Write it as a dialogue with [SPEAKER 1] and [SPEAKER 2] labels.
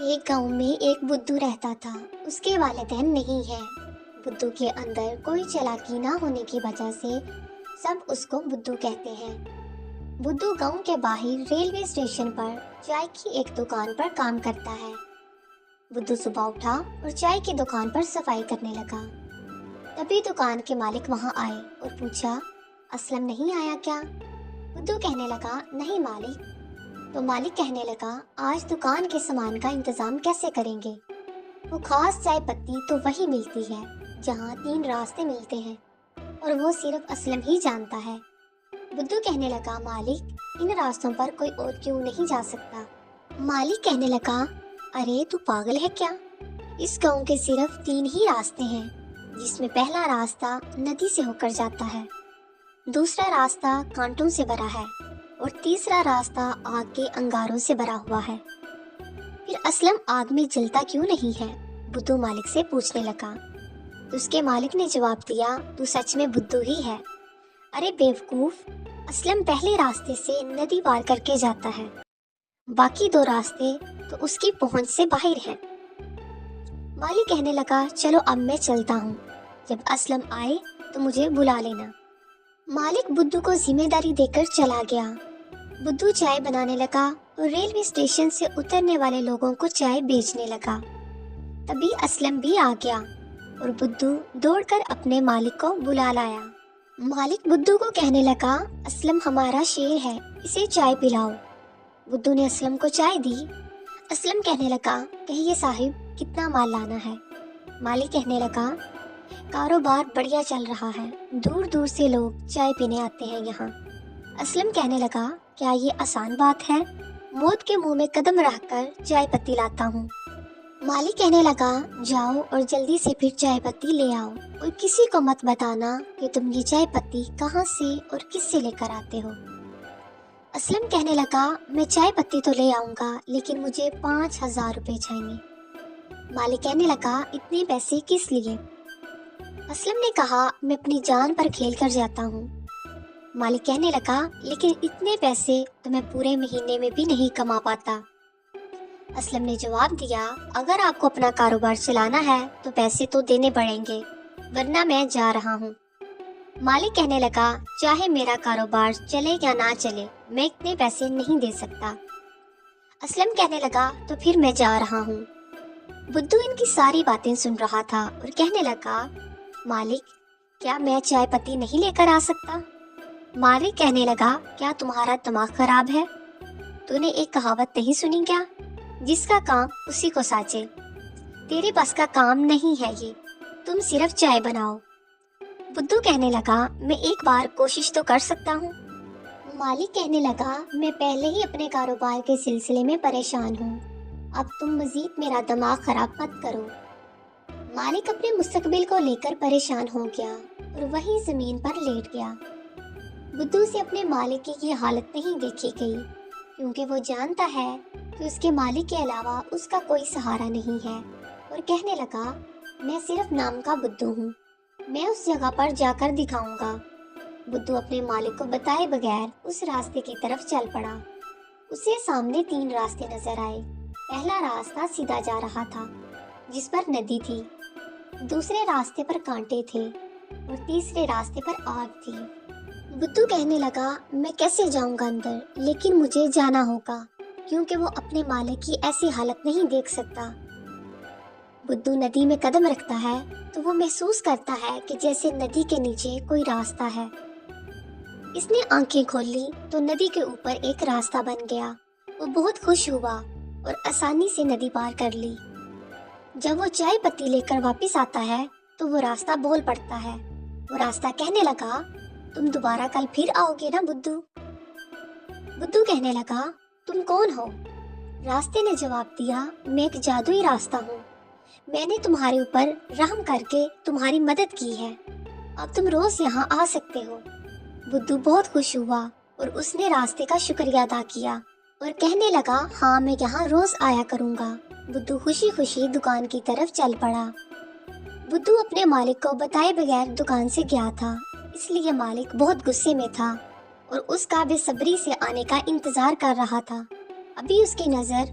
[SPEAKER 1] ایک گاؤں میں ایک بدھو رہتا تھا۔ اس کے والدین نہیں ہیں۔ بدھو کے اندر کوئی چالاکی نہ ہونے کی وجہ سے سب اس کو بدھو کہتے ہیں۔ بدھو گاؤں کے باہر ریلوے اسٹیشن پر چائے کی ایک دکان پر کام کرتا ہے۔ بدھو صبح اٹھا اور چائے کی دکان پر صفائی کرنے لگا۔ تبھی دکان کے مالک وہاں آئے اور پوچھا، اسلم نہیں آیا کیا؟ بدھو کہنے لگا، نہیں مالک۔ تو مالک کہنے لگا، آج دکان کے سامان کا انتظام کیسے کریں گے؟ وہ خاص چائے پتی تو وہی ملتی ہے جہاں 3 راستے ملتے ہیں اور وہ صرف اسلم ہی جانتا ہے۔ بدھو کہنے لگا، مالک ان راستوں پر کوئی اور کیوں نہیں جا سکتا؟ مالک کہنے لگا، ارے تو پاگل ہے کیا؟ اس گاؤں کے صرف 3 ہی راستے ہیں، جس میں پہلا راستہ ندی سے ہو کر جاتا ہے، دوسرا راستہ کانٹوں سے بھرا ہے اور تیسرا راستہ آگ کے انگاروں سے بھرا ہوا ہے۔ پھر اسلم آگ میں جلتا کیوں نہیں ہے؟ بدھو مالک سے پوچھنے لگا۔ تو اس کے مالک نے جواب دیا، تو سچ میں بدھو ہی ہے۔ ارے بیوقوف، اسلم پہلے راستے سے ندی پار کر کے جاتا ہے، باقی 2 راستے تو اس کی پہنچ سے باہر ہیں۔ مالک کہنے لگا، چلو اب میں چلتا ہوں، جب اسلم آئے تو مجھے بلا لینا۔ مالک بدھو کو ذمہ داری دے کر چلا گیا۔ بدھو چائے بنانے لگا اور ریلوے اسٹیشن سے اترنے والے لوگوں کو چائے بیچنے لگا۔ تبھی اسلم بھی آ گیا اور بدھو دوڑ کر اپنے مالک کو بلا لایا۔ مالک بدھو کو کہنے لگا، اسلم ہمارا شیر ہے، اسے چائے پلاؤ۔ بدھو نے اسلم کو چائے دی۔ اسلم کہنے لگا، کہیے صاحب کتنا مال لانا ہے؟ مالک کہنے لگا، کاروبار بڑھیا چل رہا ہے، دور دور سے لوگ چائے پینے آتے ہیں یہاں۔ اسلم کہنے لگا، کیا یہ آسان بات ہے؟ موت کے منہ میں قدم رکھ کر چائے پتی لاتا ہوں۔ مالک کہنے لگا، جاؤ اور جلدی سے پھر چائے پتی لے آؤ اور کسی کو مت بتانا کہ تم یہ چائے پتی کہاں سے اور کس سے لے کر آتے ہو۔ اسلم کہنے لگا، میں چائے پتی تو لے آؤں گا، لیکن مجھے 5000 روپے چاہیے۔ مالک کہنے لگا، اتنے پیسے کس لیے؟ اسلم نے کہا، میں اپنی جان پر کھیل کر جاتا ہوں۔ مالک کہنے لگا، لیکن اتنے پیسے تو میں پورے مہینے میں بھی نہیں کما پاتا۔ اسلم نے جواب دیا، اگر آپ کو اپنا کاروبار چلانا ہے تو پیسے تو دینے پڑیں گے، ورنہ میں جا رہا ہوں۔ مالک کہنے لگا، چاہے میرا کاروبار چلے یا نہ چلے، میں اتنے پیسے نہیں دے سکتا۔ اسلم کہنے لگا، تو پھر میں جا رہا ہوں۔ بدھو ان کی ساری باتیں سن رہا تھا اور کہنے لگا، مالک کیا میں چائے پتی نہیں لے کر آ سکتا؟ مالک کہنے لگا، کیا تمہارا دماغ خراب ہے؟ تو نے ایک کہاوت نہیں سنی کیا، جس کا کام اسی کو سانچے؟ تیرے بس کا کام نہیں ہے یہ، تم صرف چائے بناؤ۔ بدھو کہنے لگا، میں ایک بار کوشش تو کر سکتا ہوں۔ مالک کہنے لگا، میں پہلے ہی اپنے کاروبار کے سلسلے میں پریشان ہوں، اب تم مزید میرا دماغ خراب مت کرو۔ مالک اپنے مستقبل کو لے کر پریشان ہو گیا اور وہی زمین پر لیٹ گیا۔ بدھو سے اپنے مالک کی یہ حالت نہیں دیکھی گئی، کیونکہ وہ جانتا ہے کہ اس کے مالک کے علاوہ اس کا کوئی سہارا نہیں ہے، اور کہنے لگا، میں صرف نام کا بدھو ہوں، میں اس جگہ پر جا کر دکھاؤں گا۔ بدھو اپنے مالک کو بتائے بغیر اس راستے کی طرف چل پڑا۔ اسے سامنے 3 راستے نظر آئے۔ پہلا راستہ سیدھا جا رہا تھا، جس پر ندی تھی، دوسرے راستے پر کانٹے تھے اور تیسرے راستے پر آگ تھی۔ بدھو کہنے لگا، میں کیسے جاؤں گا اندر؟ لیکن مجھے جانا ہوگا، کیونکہ وہ اپنے مالک کی ایسی حالت نہیں دیکھ سکتا۔ بدھو ندی میں قدم رکھتا ہے تو وہ محسوس کرتا ہے کہ جیسے ندی کے نیچے کوئی راستہ ہے۔ اس نے آنکھیں کھول لی تو ندی کے اوپر ایک راستہ بن گیا۔ وہ بہت خوش ہوا اور آسانی سے ندی پار کر لی۔ جب وہ چائے پتی لے کر واپس آتا ہے تو وہ راستہ بول پڑتا ہے۔ وہ راستہ کہنے لگا، تم دوبارہ کل پھر آؤ گے نا بدھو؟ بدھو کہنے لگا، تم کون ہو؟ راستے نے جواب دیا، میں ایک جادوئی راستہ ہوں، میں نے تمہارے اوپر رحم کر کے تمہاری مدد کی ہے، اب تم روز یہاں آ سکتے ہو۔ بدھو بہت خوش ہوا اور اس نے راستے کا شکریہ ادا کیا اور کہنے لگا، ہاں میں یہاں روز آیا کروں گا۔ بدھو خوشی خوشی دکان کی طرف چل پڑا۔ بدھو اپنے مالک کو بتائے بغیر دکان سے گیا تھا، اس لیے مالک بہت غصے میں تھا اور اس کا بے صبری سے آنے کا انتظار کر رہا تھا۔ ابھی اس کی نظر